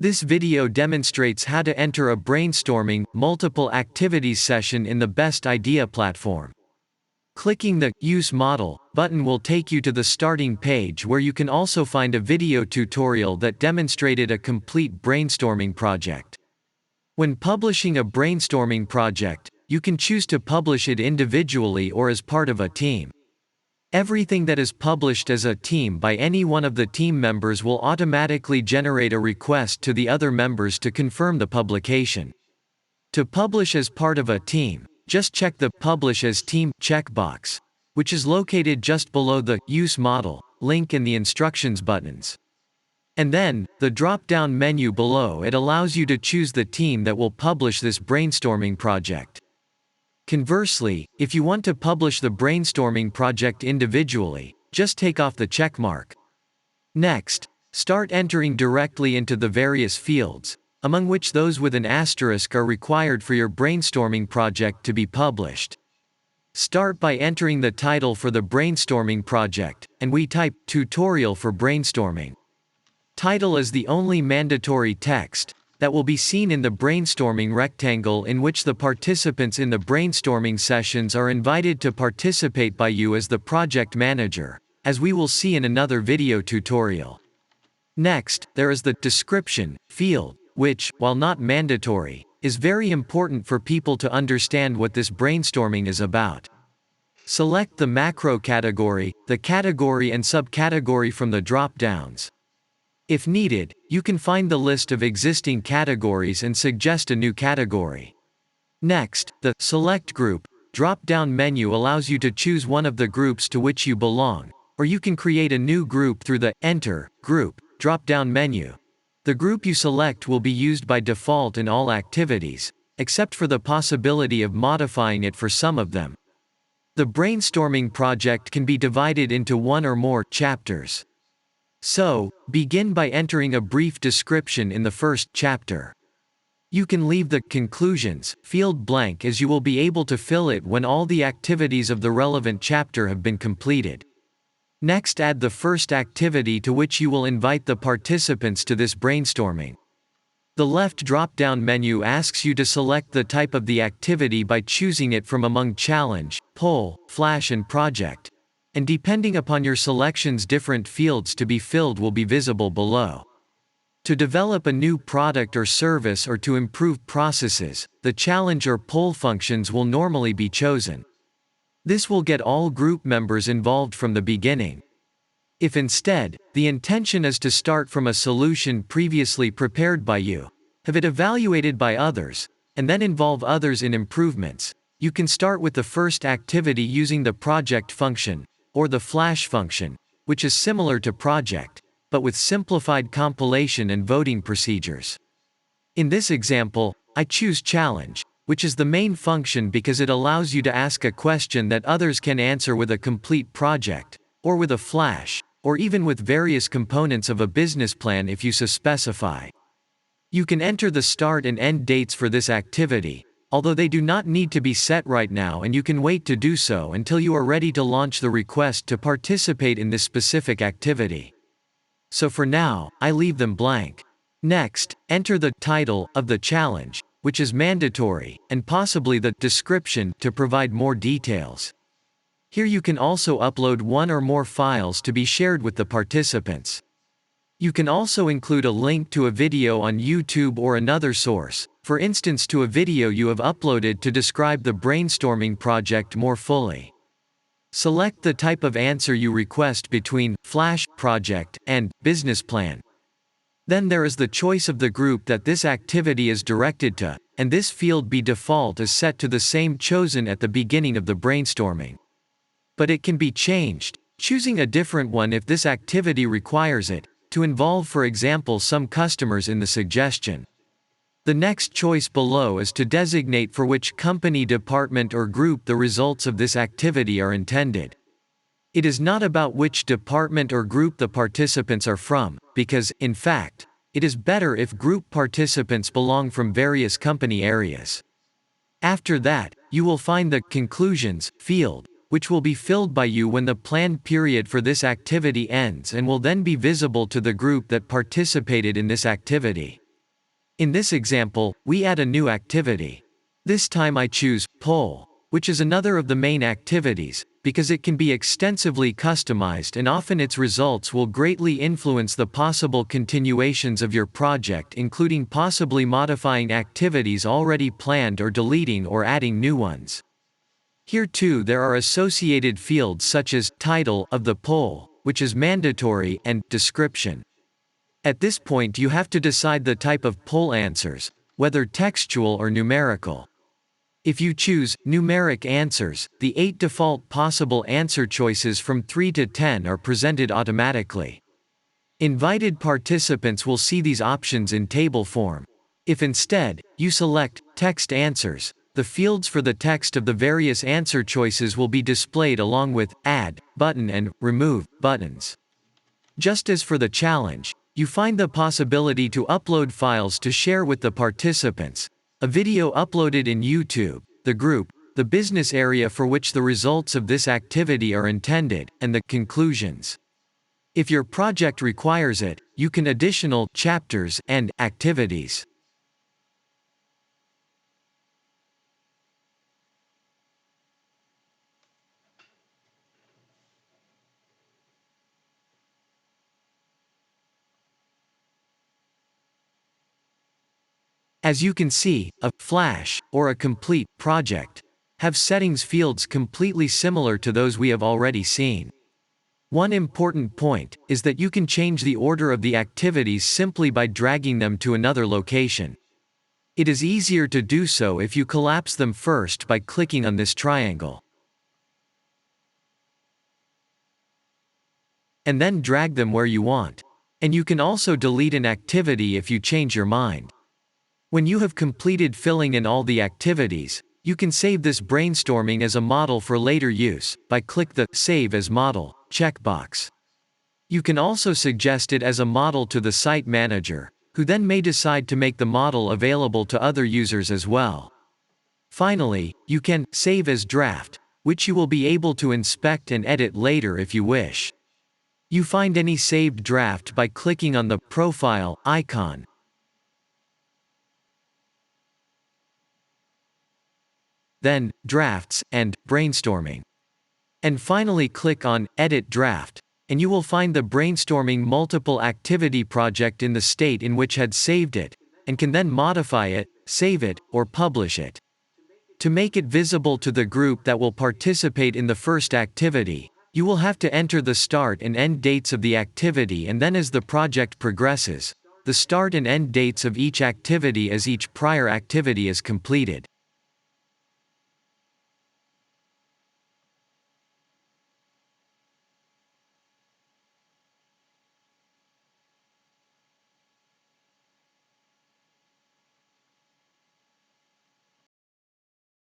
This video demonstrates how to enter a brainstorming, multiple activities session in the Best Idea platform. Clicking the Use Model button will take you to the starting page where you can also find a video tutorial that demonstrated a complete brainstorming project. When publishing a brainstorming project, you can choose to publish it individually or as part of a team. Everything that is published as a team by any one of the team members will automatically generate a request to the other members to confirm the publication. To publish as part of a team, just check the Publish as Team checkbox, which is located just below the Use Model link in the Instructions buttons. And then, the drop-down menu below it allows you to choose the team that will publish this brainstorming project. Conversely, if you want to publish the brainstorming project individually, just take off the checkmark. Next, start entering directly into the various fields, among which those with an asterisk are required for your brainstorming project to be published. Start by entering the title for the brainstorming project, and we type Tutorial for Brainstorming. Title is the only mandatory text that will be seen in the brainstorming rectangle in which the participants in the brainstorming sessions are invited to participate by you as the project manager, as we will see in another video tutorial. Next, there is the Description field, which, while not mandatory, is very important for people to understand what this brainstorming is about. Select the macro category, the category and subcategory from the drop-downs. If needed, you can find the list of existing categories and suggest a new category. Next, the Select Group drop-down menu allows you to choose one of the groups to which you belong, or you can create a new group through the Enter Group drop-down menu. The group you select will be used by default in all activities, except for the possibility of modifying it for some of them. The brainstorming project can be divided into one or more chapters. So, begin by entering a brief description in the first chapter. You can leave the Conclusions field blank as you will be able to fill it when all the activities of the relevant chapter have been completed. Next, add the first activity to which you will invite the participants to this brainstorming. The left drop-down menu asks you to select the type of the activity by choosing it from among Challenge, Poll, Flash and Project. And depending upon your selections, different fields to be filled will be visible below. To develop a new product or service or to improve processes, the challenge or poll functions will normally be chosen. This will get all group members involved from the beginning. If instead, the intention is to start from a solution previously prepared by you, have it evaluated by others, and then involve others in improvements, you can start with the first activity using the project function, or the flash function, which is similar to project, but with simplified compilation and voting procedures. In this example, I choose challenge, which is the main function because it allows you to ask a question that others can answer with a complete project, or with a flash, or even with various components of a business plan if you so specify. You can enter the start and end dates for this activity, although they do not need to be set right now, and you can wait to do so until you are ready to launch the request to participate in this specific activity. So for now, I leave them blank. Next, enter the title of the challenge, which is mandatory, and possibly the description to provide more details. Here you can also upload one or more files to be shared with the participants. You can also include a link to a video on YouTube or another source, for instance to a video you have uploaded to describe the brainstorming project more fully. Select the type of answer you request between Flash, Project, and Business Plan. Then there is the choice of the group that this activity is directed to, and this field by default is set to the same chosen at the beginning of the brainstorming. But it can be changed, choosing a different one if this activity requires it, to involve for example some customers in the suggestion. The next choice below is to designate for which company, department or group the results of this activity are intended. It is not about which department or group the participants are from, because, in fact, it is better if group participants belong from various company areas. After that, you will find the Conclusions field, which will be filled by you when the planned period for this activity ends and will then be visible to the group that participated in this activity. In this example, we add a new activity. This time I choose poll, which is another of the main activities, because it can be extensively customized and often its results will greatly influence the possible continuations of your project, including possibly modifying activities already planned or deleting or adding new ones. Here too there are associated fields such as title of the poll, which is mandatory, and description. At this point you have to decide the type of poll answers, whether textual or numerical. If you choose numeric answers, the 8 default possible answer choices from 3 to 10 are presented automatically. Invited participants will see these options in table form. If instead, you select text answers, the fields for the text of the various answer choices will be displayed along with add button and remove buttons. Just as for the challenge, you find the possibility to upload files to share with the participants, a video uploaded in YouTube, the group, the business area for which the results of this activity are intended, and the conclusions. If your project requires it, you can additional chapters and activities. As you can see, a flash, or a complete project, have settings fields completely similar to those we have already seen. One important point is that you can change the order of the activities simply by dragging them to another location. It is easier to do so if you collapse them first by clicking on this triangle. And then drag them where you want. And you can also delete an activity if you change your mind. When you have completed filling in all the activities, you can save this brainstorming as a model for later use, by click the Save as Model checkbox. You can also suggest it as a model to the site manager, who then may decide to make the model available to other users as well. Finally, you can Save as Draft, which you will be able to inspect and edit later if you wish. You find any saved draft by clicking on the Profile icon. Then, Drafts, and Brainstorming. And finally click on Edit Draft, and you will find the Brainstorming multiple activity project in the state in which had saved it, and can then modify it, save it, or publish it. To make it visible to the group that will participate in the first activity, you will have to enter the start and end dates of the activity, and then as the project progresses, the start and end dates of each activity as each prior activity is completed.